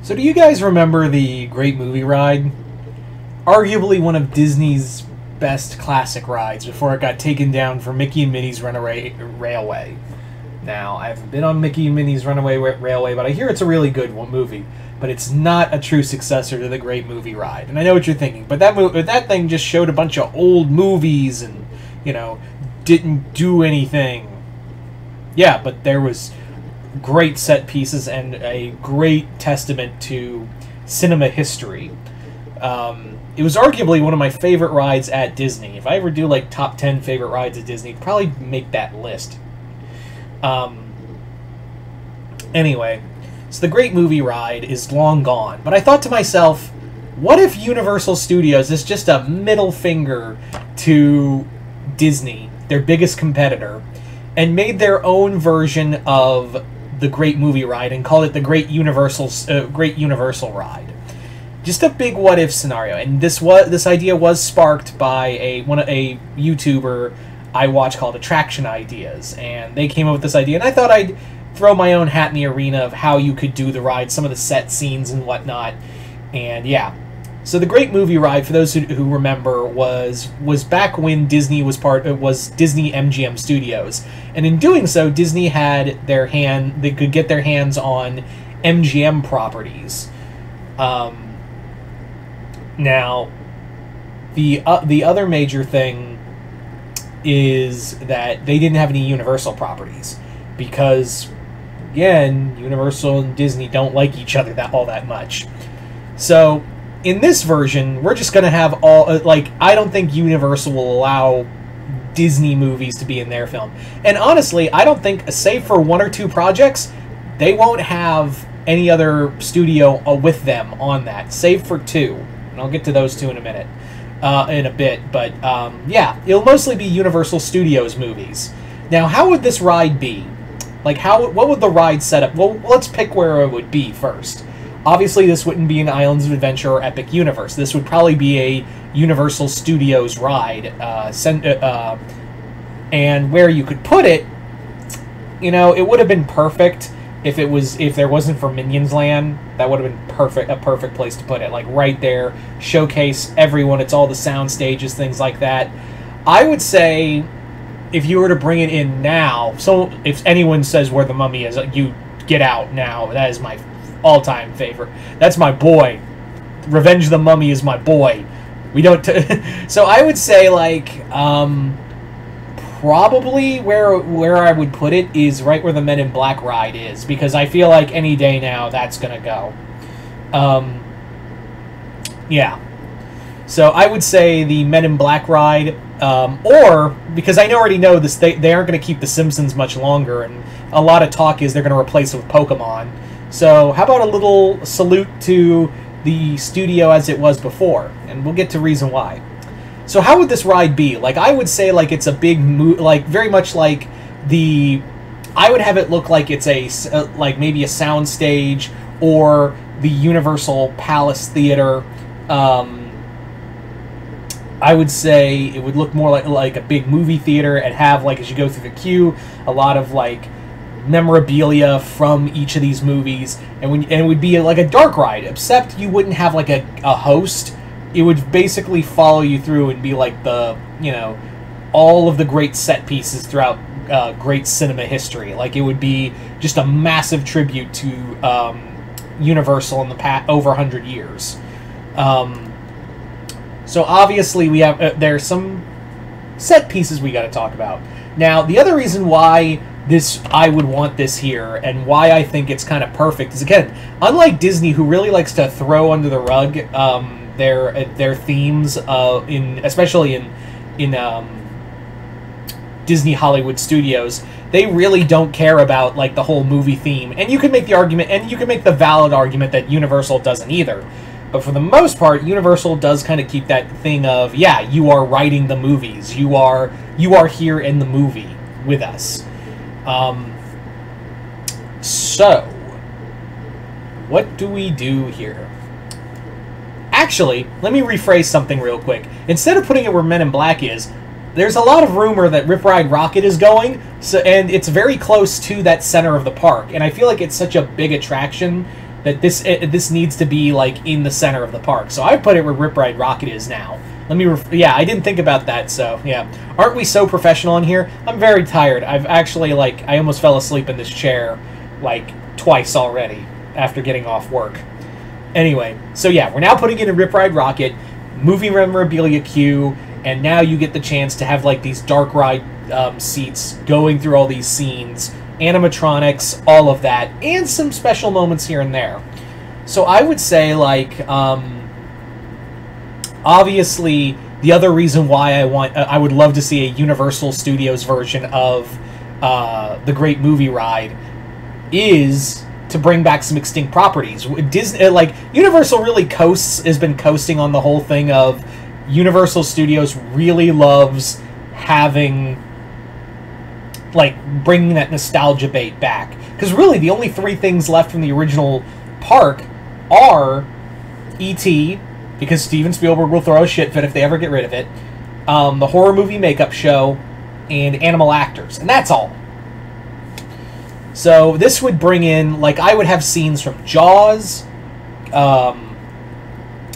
So do you guys remember the Great Movie Ride? Arguably one of Disney's best classic rides before it got taken down for Mickey and Minnie's Runaway Railway. Now, I haven't been on Mickey and Minnie's Runaway Railway, but I hear it's a really good movie. But it's not a true successor to the Great Movie Ride. And I know what you're thinking, but that thing just showed a bunch of old movies and, didn't do anything. Yeah, but there was great set pieces and a great testament to cinema history. It was arguably one of my favorite rides at Disney. If I ever do like top 10 favorite rides at Disney, I'd probably make that list. Anyway, so the Great Movie Ride is long gone, but I thought to myself, what if Universal Studios is just a middle finger to Disney, their biggest competitor, and made their own version of the Great Movie Ride and called it the Great Universal Ride? Just a big what if scenario, and this idea was sparked by a YouTuber I watch called Attraction Ideas, and they came up with this idea, and I thought I'd throw my own hat in the arena of how you could do the ride, some of the set scenes and whatnot, and yeah. So the Great Movie Ride, for those who remember, was back when Disney was Disney MGM Studios, and in doing so, Disney had they could get their hands on MGM properties. Now, the other major thing is that they didn't have any Universal properties because, again, Universal and Disney don't like each other all that much. So, in this version, we're just going to have I don't think Universal will allow Disney movies to be in their film. And honestly, I don't think, save for one or two projects, they won't have any other studio with them on that, save for two. And I'll get to those two in a bit. But yeah, it'll mostly be Universal Studios movies. Now, how would this ride be? What would the ride set up? Well, let's pick where it would be first. Obviously, this wouldn't be an Islands of Adventure or Epic Universe. This would probably be a Universal Studios ride. And where you could put it, it would have been perfect if there wasn't for Minions Land. That would have been a perfect place to put it. Like right there, showcase everyone. It's all the sound stages, things like that. I would say, if you were to bring it in now, so if anyone says where the Mummy is, you get out now. That is my all-time favorite. That's my boy. Revenge of the Mummy is my boy. We don't. So I would say probably where I would put it is right where the Men in Black ride is, because I feel like any day now that's gonna go. Yeah. So I would say the Men in Black ride, or because I already know this, they aren't going to keep The Simpsons much longer, and a lot of talk is they're going to replace it with Pokemon. So how about a little salute to the studio as it was before, and we'll get to reason why. So how would this ride be? I would say it's a big very much like I would have it look like it's maybe a sound stage or the Universal Palace Theater. I would say it would look more like a big movie theater and have, as you go through the queue, a lot of memorabilia from each of these movies, and it would be like a dark ride, except you wouldn't have a host. It would basically follow you through and be like all of the great set pieces throughout great cinema history. It would be just a massive tribute to Universal in the past over 100 years. So obviously we have there's some set pieces we got to talk about. Now, the other reason why I would want this here and why I think it's kind of perfect is, again, unlike Disney, who really likes to throw under the rug their themes especially in Disney Hollywood Studios, they really don't care about the whole movie theme. And you can make the argument, and you can make the valid argument that Universal doesn't either. But for the most part, Universal does kind of keep that thing of, yeah, you are writing the movies. You are here in the movie with us. So, what do we do here? Actually, let me rephrase something real quick. Instead of putting it where Men in Black is, there's a lot of rumor that Rip Ride Rockit is going, and it's very close to that center of the park. And I feel like it's such a big attraction that this needs to be like in the center of the park. So I put it where Rip Ride Rockit is now. Let me, yeah, I didn't think about that, so, yeah. Aren't we so professional in here? I'm very tired. I've actually, like, I almost fell asleep in this chair, like, twice already after getting off work. Anyway, so yeah, we're now putting it in Rip Ride Rockit, movie memorabilia queue, and now you get the chance to have, like, these dark ride seats going through all these scenes, animatronics, all of that, and some special moments here and there. So I would say, like, obviously, the other reason why I would love to see a Universal Studios version of the Great Movie Ride is to bring back some extinct properties. Disney, like, Universal really has been coasting on the whole thing of Universal Studios really loves having, like, bringing that nostalgia bait back. Because really, the only three things left from the original park are E.T., because Steven Spielberg will throw a shit fit if they ever get rid of it, the horror movie makeup show, and animal actors. And that's all. So this would bring in, like, I would have scenes from Jaws,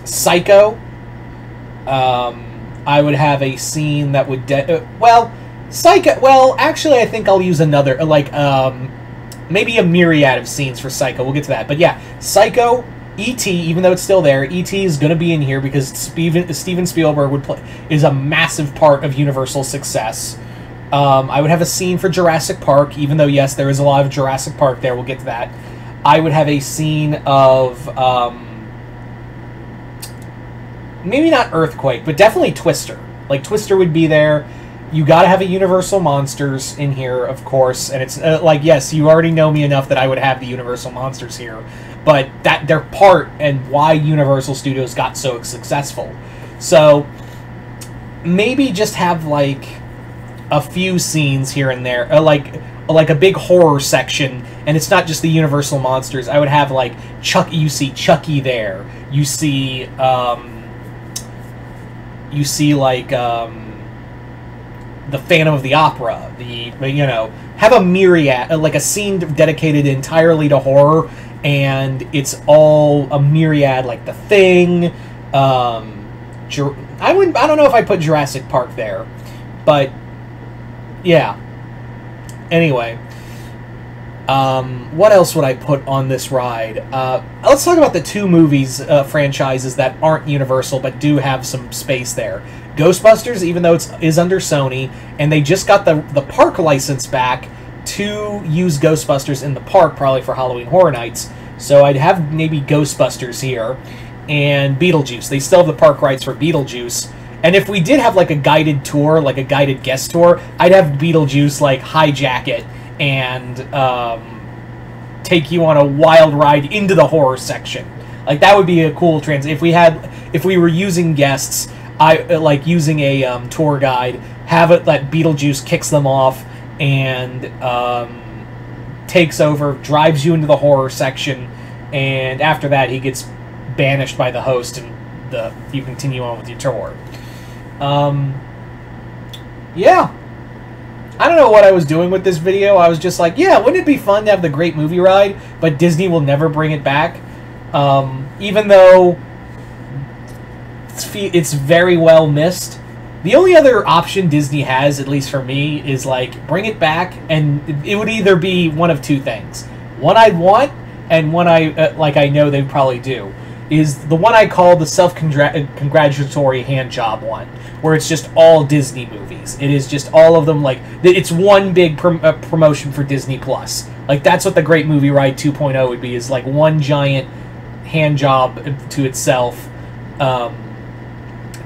Psycho. I would have a scene that would... Psycho... Well, actually, I think I'll use another, like, maybe a myriad of scenes for Psycho. We'll get to that. But yeah, Psycho... E.T., even though it's still there, E.T. is going to be in here because Steven Spielberg is a massive part of Universal's success. I would have a scene for Jurassic Park, even though, yes, there is a lot of Jurassic Park there. We'll get to that. I would have a scene of... maybe not Earthquake, but definitely Twister. Like, Twister would be there. You gotta have a Universal Monsters in here, of course. And it's, like, yes, you already know me enough that I would have the Universal Monsters here. But that their part and why Universal Studios got so successful. So maybe just have like a few scenes here and there, like a big horror section, and it's not just the Universal Monsters. I would have like Chucky. You see Chucky there. You see like the Phantom of the Opera. Have a myriad, like a scene dedicated entirely to horror. And it's all a myriad, like The Thing. I don't know if I put Jurassic Park there, but yeah. Anyway, what else would I put on this ride? Let's talk about the two movies franchises that aren't Universal but do have some space there. Ghostbusters, even though it is under Sony, and they just got the park license back to use Ghostbusters in the park, probably for Halloween Horror Nights. So I'd have maybe Ghostbusters here, and Beetlejuice. They still have the park rights for Beetlejuice. And if we did have like a guided tour, like a guided guest tour, I'd have Beetlejuice like hijack it and take you on a wild ride into the horror section. Like, that would be a cool if we were using guests, like using a tour guide, have it that Beetlejuice kicks them off and takes over, drives you into the horror section, and after that he gets banished by the host, and you continue on with your tour. Yeah. I don't know what I was doing with this video. I was just like, yeah, wouldn't it be fun to have the Great Movie Ride, but Disney will never bring it back. Even though it's very well missed. The only other option Disney has, at least for me, is like bring it back, and it would either be one of two things. One I want, and one I know they probably do, is the one I call the self-congratulatory hand job one, where it's just all Disney movies. It is just all of them, like, it's one big promotion for Disney Plus. Like, that's what the Great Movie Ride 2.0 would be, is like one giant hand job to itself.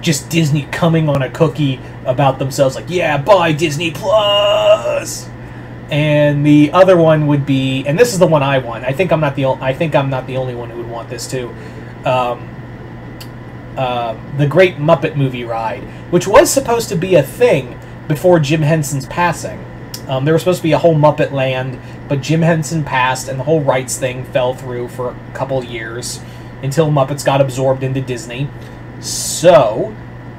Just Disney coming on a cookie about themselves, like, yeah, buy Disney Plus. And the other one would be, and this is the one I want. I think I'm not the only one who would want this too. The Great Muppet Movie Ride, which was supposed to be a thing before Jim Henson's passing. There was supposed to be a whole Muppet Land, but Jim Henson passed, and the whole rights thing fell through for a couple years until Muppets got absorbed into Disney. So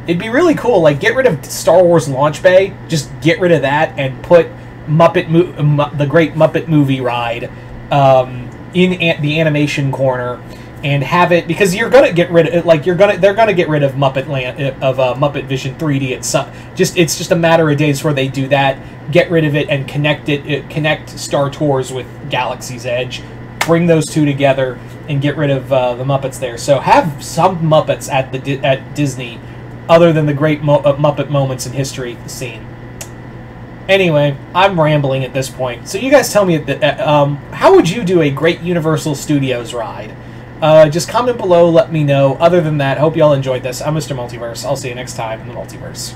it'd be really cool. Like, get rid of Star Wars Launch Bay, just get rid of that, and put the Great Muppet Movie Ride in the animation corner and have it, because you're gonna get rid of it, like they're gonna get rid of Muppet Land of Muppet Vision 3D. It's just a matter of days before they do that. Get rid of it and connect Star Tours with Galaxy's Edge. Bring those two together and get rid of the Muppets there. So have some Muppets at Disney, other than the great Muppet moments in history scene. Anyway, I'm rambling at this point. So you guys tell me, how would you do a great Universal Studios ride? Just comment below, let me know. Other than that, hope you all enjoyed this. I'm Mr. Multiverse. I'll see you next time in the Multiverse.